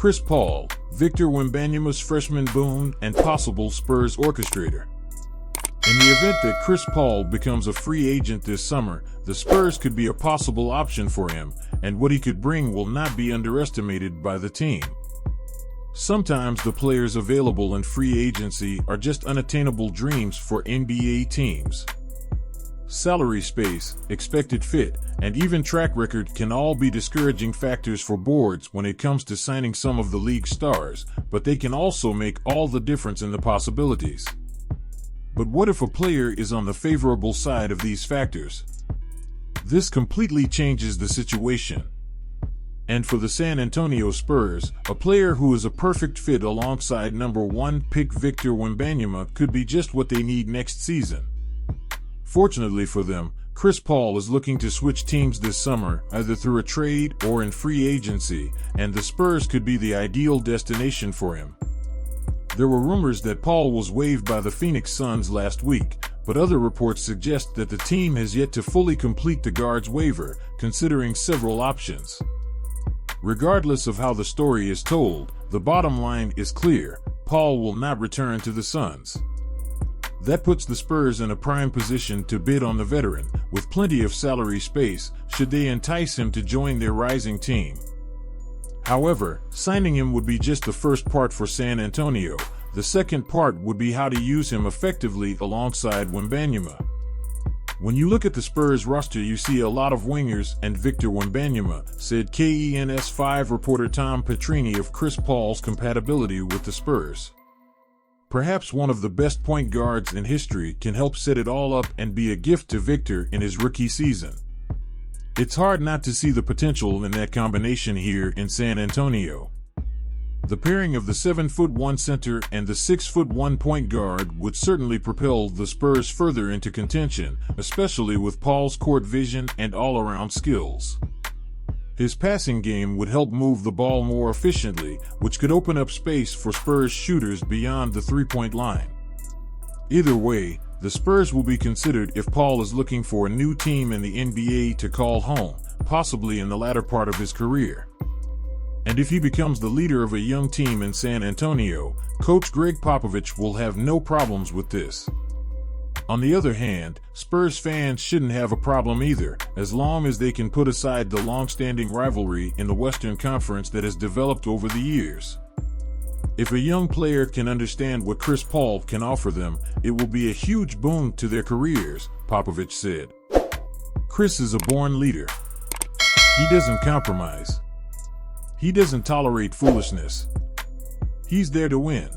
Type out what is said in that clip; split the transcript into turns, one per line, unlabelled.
Chris Paul, Victor Wembanyama's freshman boon and possible Spurs orchestrator. In the event that Chris Paul becomes a free agent this summer, the Spurs could be a possible option for him, and what he could bring will not be underestimated by the team. Sometimes the players available in free agency are just unattainable dreams for NBA teams. Salary space, expected fit, and even track record can all be discouraging factors for boards when it comes to signing some of the league's stars, but they can also make all the difference in the possibilities. But what if a player is on the favorable side of these factors? This completely changes the situation. And for the San Antonio Spurs, a player who is a perfect fit alongside number 1 pick Victor Wembanyama could be just what they need next season. Fortunately for them, Chris Paul is looking to switch teams this summer, either through a trade or in free agency, and the Spurs could be the ideal destination for him. There were rumors that Paul was waived by the Phoenix Suns last week, but other reports suggest that the team has yet to fully complete the guard's waiver, considering several options. Regardless of how the story is told, the bottom line is clear: Paul will not return to the Suns. That puts the Spurs in a prime position to bid on the veteran, with plenty of salary space, should they entice him to join their rising team. However, signing him would be just the first part for San Antonio. The second part would be how to use him effectively alongside Wembanyama. When you look at the Spurs roster, you see a lot of wingers and Victor Wembanyama, said KENS5 reporter Tom Petrini of Chris Paul's compatibility with the Spurs. Perhaps one of the best point guards in history can help set it all up and be a gift to Victor in his rookie season. It's hard not to see the potential in that combination here in San Antonio. The pairing of the 7'1" center and the 6'1" point guard would certainly propel the Spurs further into contention, especially with Paul's court vision and all-around skills. His passing game would help move the ball more efficiently, which could open up space for Spurs shooters beyond the three-point line. Either way, the Spurs will be considered if Paul is looking for a new team in the NBA to call home, possibly in the latter part of his career. And if he becomes the leader of a young team in San Antonio, Coach Greg Popovich will have no problems with this. On the other hand, Spurs fans shouldn't have a problem either, as long as they can put aside the long-standing rivalry in the Western Conference that has developed over the years. If a young player can understand what Chris Paul can offer them, it will be a huge boon to their careers, Popovich said. Chris is a born leader. He doesn't compromise. He doesn't tolerate foolishness. He's there to win.